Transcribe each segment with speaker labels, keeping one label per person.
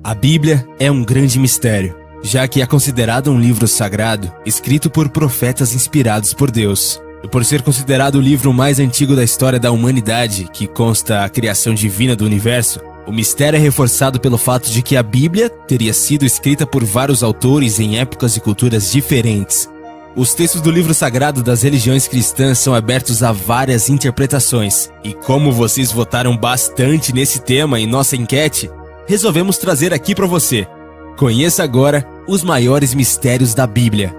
Speaker 1: A Bíblia é um grande mistério, já que é considerado um livro sagrado, escrito por profetas inspirados por Deus. E por ser considerado o livro mais antigo da história da humanidade, que consta a criação divina do universo, o mistério é reforçado pelo fato de que a Bíblia teria sido escrita por vários autores em épocas e culturas diferentes. Os textos do livro sagrado das religiões cristãs são abertos a várias interpretações. E como vocês votaram bastante nesse tema em nossa enquete, resolvemos trazer aqui para você. Conheça agora os maiores mistérios da Bíblia.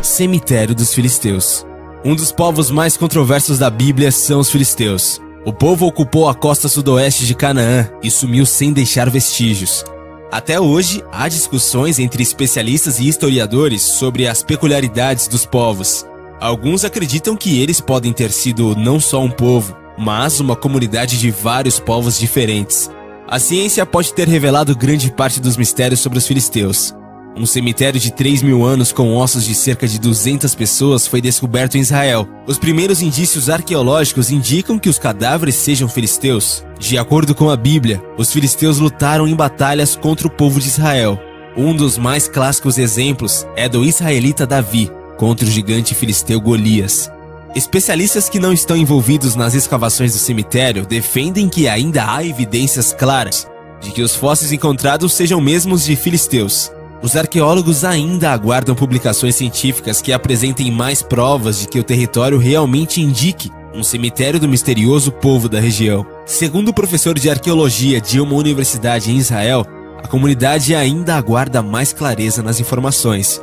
Speaker 1: Cemitério dos Filisteus. Um dos povos mais controversos da Bíblia são os filisteus. O povo ocupou a costa sudoeste de Canaã e sumiu sem deixar vestígios. Até hoje, há discussões entre especialistas e historiadores sobre as peculiaridades dos povos. Alguns acreditam que eles podem ter sido não só um povo, mas uma comunidade de vários povos diferentes. A ciência pode ter revelado grande parte dos mistérios sobre os filisteus. Um cemitério de 3.000 anos com ossos de cerca de 200 pessoas foi descoberto em Israel. Os primeiros indícios arqueológicos indicam que os cadáveres sejam filisteus. De acordo com a Bíblia, os filisteus lutaram em batalhas contra o povo de Israel. Um dos mais clássicos exemplos é do israelita Davi contra o gigante filisteu Golias. Especialistas que não estão envolvidos nas escavações do cemitério defendem que ainda há evidências claras de que os fósseis encontrados sejam mesmos de filisteus. Os arqueólogos ainda aguardam publicações científicas que apresentem mais provas de que o território realmente indique um cemitério do misterioso povo da região. Segundo o professor de arqueologia de uma universidade em Israel, a comunidade ainda aguarda mais clareza nas informações.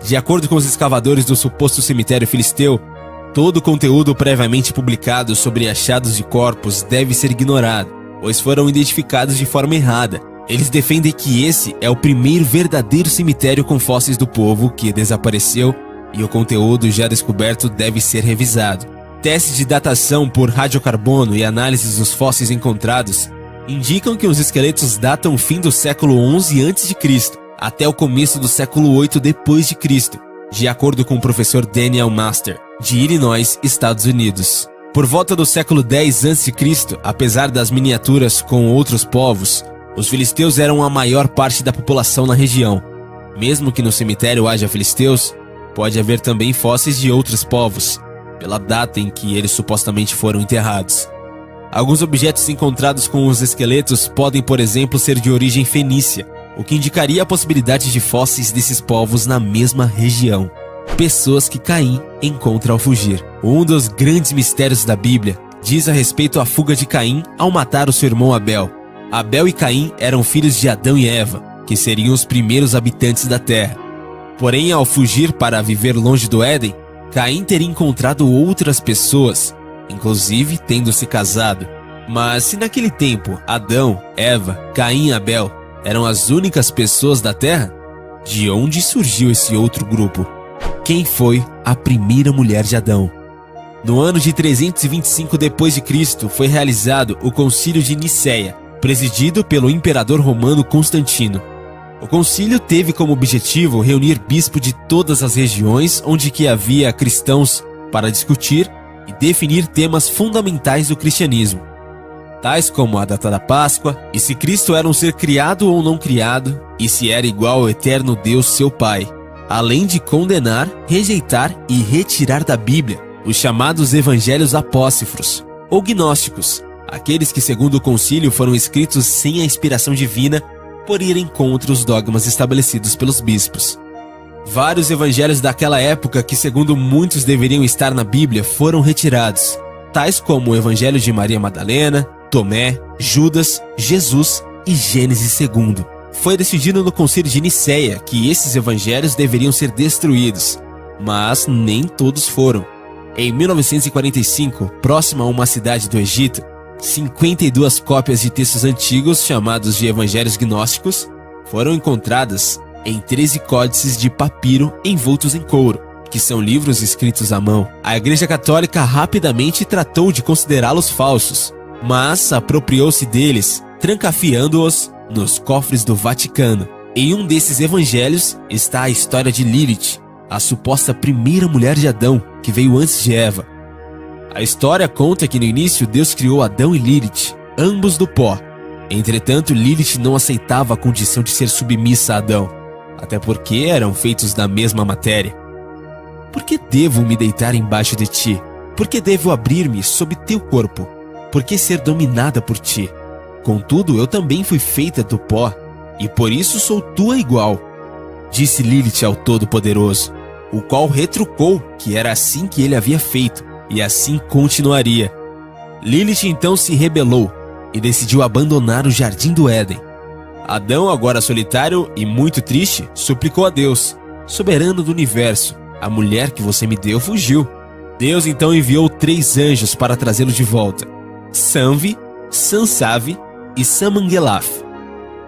Speaker 1: De acordo com os escavadores do suposto cemitério filisteu, todo o conteúdo previamente publicado sobre achados de corpos deve ser ignorado, pois foram identificados de forma errada. Eles defendem que esse é o primeiro verdadeiro cemitério com fósseis do povo que desapareceu e o conteúdo já descoberto deve ser revisado. Testes de datação por radiocarbono e análises dos fósseis encontrados indicam que os esqueletos datam o fim do século XI a.C. até o começo do século VIII d.C., de acordo com o professor Daniel Master, de Illinois, Estados Unidos. Por volta do século X a.C., apesar das miniaturas com outros povos, os filisteus eram a maior parte da população na região. Mesmo que no cemitério haja filisteus, pode haver também fósseis de outros povos, pela data em que eles supostamente foram enterrados. Alguns objetos encontrados com os esqueletos podem, por exemplo, ser de origem fenícia, o que indicaria a possibilidade de fósseis desses povos na mesma região. Pessoas que Caim encontra ao fugir. Um dos grandes mistérios da Bíblia diz a respeito à fuga de Caim ao matar o seu irmão Abel. Abel e Caim eram filhos de Adão e Eva, que seriam os primeiros habitantes da terra. Porém, ao fugir para viver longe do Éden, Caim teria encontrado outras pessoas, inclusive tendo se casado. Mas se naquele tempo Adão, Eva, Caim e Abel eram as únicas pessoas da terra, de onde surgiu esse outro grupo? Quem foi a primeira mulher de Adão? No ano de 325 d.C. foi realizado o Concílio de Nicéia, presidido pelo imperador romano Constantino. O concílio teve como objetivo reunir bispos de todas as regiões onde que havia cristãos para discutir e definir temas fundamentais do cristianismo, tais como a data da Páscoa, e se Cristo era um ser criado ou não criado, e se era igual ao eterno Deus seu Pai, além de condenar, rejeitar e retirar da Bíblia os chamados evangelhos apócrifos ou gnósticos, aqueles que, segundo o concílio, foram escritos sem a inspiração divina por irem contra os dogmas estabelecidos pelos bispos. Vários evangelhos daquela época que, segundo muitos, deveriam estar na Bíblia foram retirados, tais como o Evangelho de Maria Madalena, Tomé, Judas, Jesus e Gênesis 2. Foi decidido no Concílio de Nicéia que esses evangelhos deveriam ser destruídos, mas nem todos foram. Em 1945, próximo a uma cidade do Egito, 52 cópias de textos antigos, chamados de evangelhos gnósticos, foram encontradas em 13 códices de papiro envoltos em couro, que são livros escritos à mão. A Igreja Católica rapidamente tratou de considerá-los falsos, mas apropriou-se deles, trancafiando-os nos cofres do Vaticano. Em um desses evangelhos está a história de Lilith, a suposta primeira mulher de Adão, que veio antes de Eva. A história conta que no início Deus criou Adão e Lilith, ambos do pó, Entretanto, Lilith não aceitava a condição de ser submissa a Adão, até porque eram feitos da mesma matéria. Por que devo me deitar embaixo de ti? Por que devo abrir-me sob teu corpo? Por que ser dominada por ti? Contudo, eu também fui feita do pó, e por isso sou tua igual. Disse Lilith ao Todo-Poderoso, o qual retrucou que era assim que ele havia feito, e assim continuaria. Lilith então se rebelou e decidiu abandonar o jardim do Éden. Adão, agora solitário e muito triste, suplicou a Deus, soberano do universo, a mulher que você me deu fugiu. Deus então enviou 3 anjos para trazê-lo de volta: Sanvi, Sansave e Samangelaf.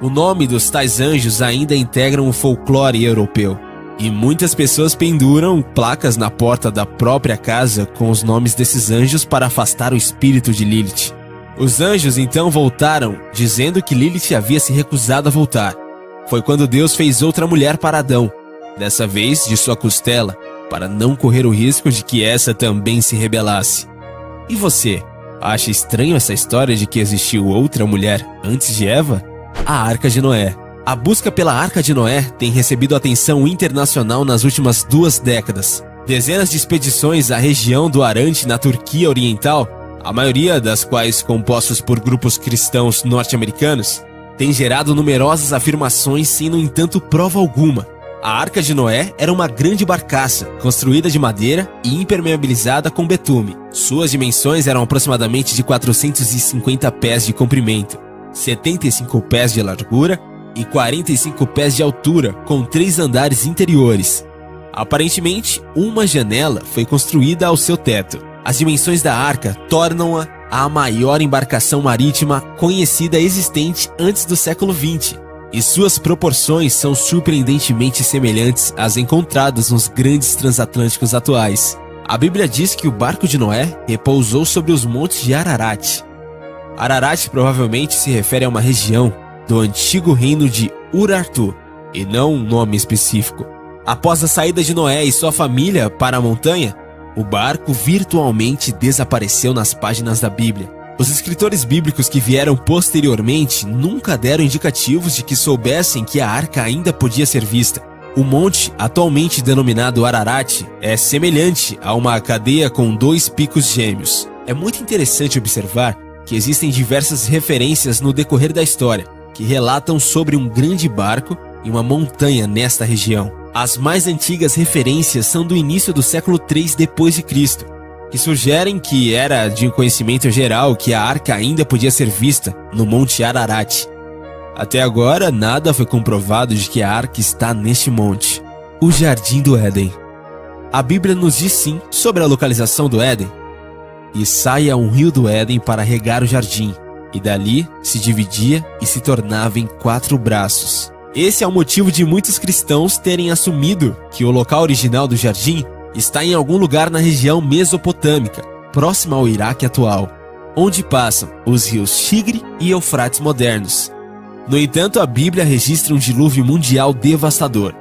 Speaker 1: O nome dos tais anjos ainda integram o folclore europeu, e muitas pessoas penduram placas na porta da própria casa com os nomes desses anjos para afastar o espírito de Lilith. Os anjos então voltaram, dizendo que Lilith havia se recusado a voltar. Foi quando Deus fez outra mulher para Adão, dessa vez de sua costela, para não correr o risco de que essa também se rebelasse. E você, acha estranho essa história de que existiu outra mulher antes de Eva? A Arca de Noé. A busca pela Arca de Noé tem recebido atenção internacional nas últimas 2 décadas. Dezenas de expedições à região do Arante, na Turquia Oriental, a maioria das quais compostos por grupos cristãos norte-americanos, tem gerado numerosas afirmações sem, no entanto, prova alguma. A Arca de Noé era uma grande barcaça, construída de madeira e impermeabilizada com betume. Suas dimensões eram aproximadamente de 450 pés de comprimento, 75 pés de largura e 45 pés de altura, com 3 andares interiores. Aparentemente, uma janela foi construída ao seu teto. As dimensões da arca tornam-a a maior embarcação marítima conhecida existente antes do século XX, e suas proporções são surpreendentemente semelhantes às encontradas nos grandes transatlânticos atuais. A Bíblia diz que o barco de Noé repousou sobre os montes de Ararat. Ararat provavelmente se refere a uma região do antigo reino de Urartu, e não um nome específico. Após a saída de Noé e sua família para a montanha, o barco virtualmente desapareceu nas páginas da Bíblia. Os escritores bíblicos que vieram posteriormente nunca deram indicativos de que soubessem que a arca ainda podia ser vista. O monte, atualmente denominado Ararat, é semelhante a uma cadeia com 2 picos gêmeos. É muito interessante observar que existem diversas referências no decorrer da história, que relatam sobre um grande barco e uma montanha nesta região. As mais antigas referências são do início do século III d.C., que sugerem que era de conhecimento geral que a arca ainda podia ser vista no Monte Ararat. Até agora, nada foi comprovado de que a arca está neste monte. O Jardim do Éden. A Bíblia nos diz sim sobre a localização do Éden. E saia um rio do Éden para regar o jardim, e dali se dividia e se tornava em 4 braços. Esse é o motivo de muitos cristãos terem assumido que o local original do jardim está em algum lugar na região mesopotâmica, próxima ao Iraque atual, onde passam os rios Tigre e Eufrates modernos. No entanto, a Bíblia registra um dilúvio mundial devastador,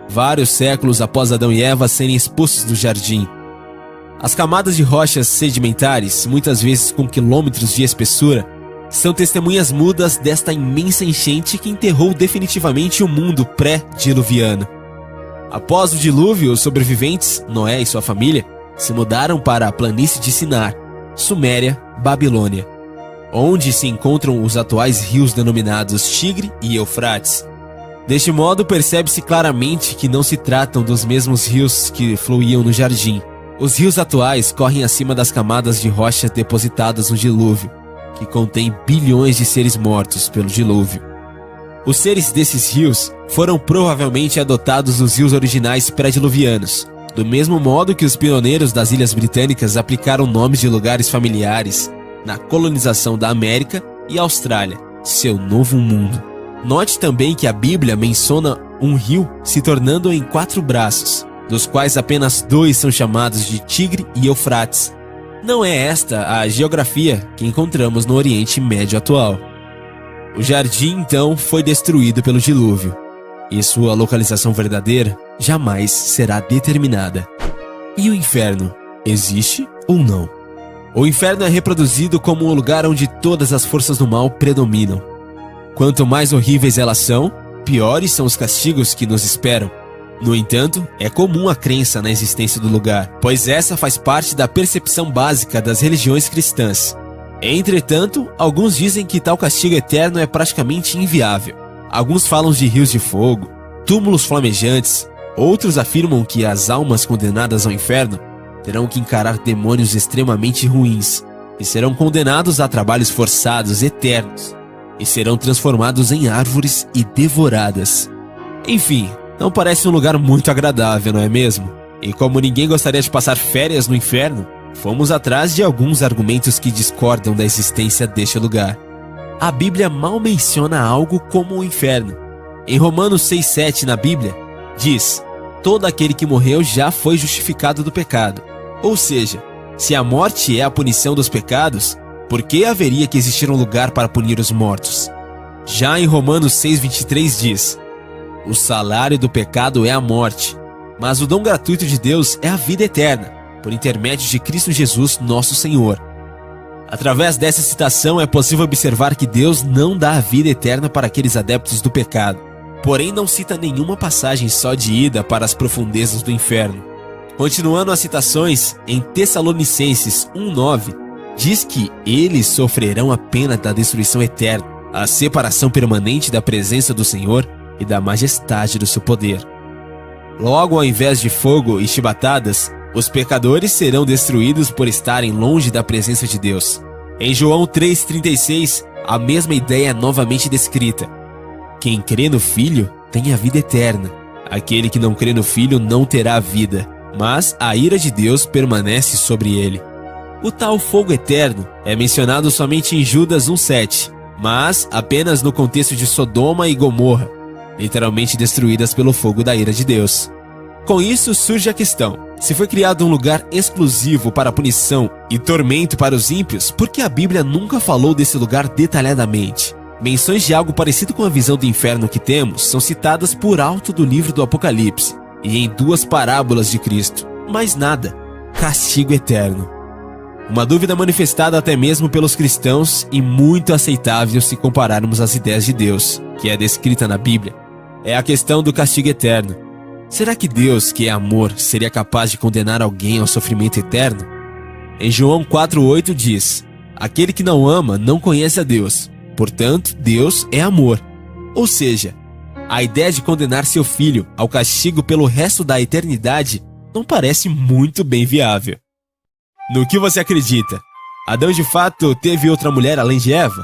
Speaker 1: vários séculos após Adão e Eva serem expulsos do jardim. As camadas de rochas sedimentares, muitas vezes com quilômetros de espessura, são testemunhas mudas desta imensa enchente que enterrou definitivamente o mundo pré-diluviano. Após o dilúvio, os sobreviventes, Noé e sua família, se mudaram para a planície de Sinar, Suméria, Babilônia, onde se encontram os atuais rios denominados Tigre e Eufrates. Deste modo, percebe-se claramente que não se tratam dos mesmos rios que fluíam no jardim. Os rios atuais correm acima das camadas de rocha depositadas no dilúvio, que contém bilhões de seres mortos pelo dilúvio. Os seres desses rios foram provavelmente adotados dos rios originais pré-diluvianos, do mesmo modo que os pioneiros das Ilhas Britânicas aplicaram nomes de lugares familiares na colonização da América e Austrália, seu novo mundo. Note também que a Bíblia menciona um rio se tornando em 4 braços, dos quais apenas 2 são chamados de Tigre e Eufrates. Não é esta a geografia que encontramos no Oriente Médio atual. O jardim, então, foi destruído pelo dilúvio, e sua localização verdadeira jamais será determinada. E o inferno, existe ou não? O inferno é reproduzido como um lugar onde todas as forças do mal predominam. Quanto mais horríveis elas são, piores são os castigos que nos esperam. No entanto, é comum a crença na existência do lugar, pois essa faz parte da percepção básica das religiões cristãs. Entretanto, alguns dizem que tal castigo eterno é praticamente inviável. Alguns falam de rios de fogo, túmulos flamejantes, outros afirmam que as almas condenadas ao inferno terão que encarar demônios extremamente ruins e serão condenados a trabalhos forçados eternos e serão transformados em árvores e devoradas. Enfim, não parece um lugar muito agradável, não é mesmo? E como ninguém gostaria de passar férias no inferno, fomos atrás de alguns argumentos que discordam da existência deste lugar. A Bíblia mal menciona algo como o inferno. Em Romanos 6,7 na Bíblia, diz: todo aquele que morreu já foi justificado do pecado. Ou seja, se a morte é a punição dos pecados, por que haveria que existir um lugar para punir os mortos? Já em Romanos 6,23 diz: o salário do pecado é a morte, mas o dom gratuito de Deus é a vida eterna, por intermédio de Cristo Jesus, nosso Senhor. Através dessa citação é possível observar que Deus não dá a vida eterna para aqueles adeptos do pecado, porém não cita nenhuma passagem só de ida para as profundezas do inferno. Continuando as citações, em Tessalonicenses 1,9, diz que eles sofrerão a pena da destruição eterna, a separação permanente da presença do Senhor e da majestade do seu poder. Logo, ao invés de fogo e chibatadas, os pecadores serão destruídos por estarem longe da presença de Deus. Em João 3,36, a mesma ideia é novamente descrita. Quem crê no Filho tem a vida eterna. Aquele que não crê no Filho não terá vida, mas a ira de Deus permanece sobre ele. O tal fogo eterno é mencionado somente em Judas 1,7, mas apenas no contexto de Sodoma e Gomorra, literalmente destruídas pelo fogo da ira de Deus. Com isso surge a questão: se foi criado um lugar exclusivo para punição e tormento para os ímpios, por que a Bíblia nunca falou desse lugar detalhadamente? Menções de algo parecido com a visão do inferno que temos são citadas por alto do livro do Apocalipse e em 2 parábolas de Cristo, mas nada. Castigo eterno. Uma dúvida manifestada até mesmo pelos cristãos e muito aceitável se compararmos às ideias de Deus, que é descrita na Bíblia, é a questão do castigo eterno. Será que Deus, que é amor, seria capaz de condenar alguém ao sofrimento eterno? Em João 4,8 diz: aquele que não ama não conhece a Deus, portanto, Deus é amor. Ou seja, a ideia de condenar seu filho ao castigo pelo resto da eternidade não parece muito bem viável. No que você acredita? Adão de fato teve outra mulher além de Eva?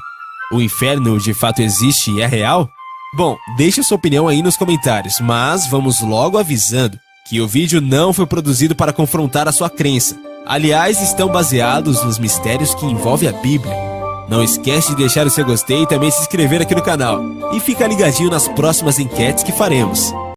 Speaker 1: O inferno de fato existe e é real? Bom, deixe sua opinião aí nos comentários, mas vamos logo avisando que o vídeo não foi produzido para confrontar a sua crença. Aliás, estão baseados nos mistérios que envolvem a Bíblia. Não esquece de deixar o seu gostei e também se inscrever aqui no canal. E fica ligadinho nas próximas enquetes que faremos.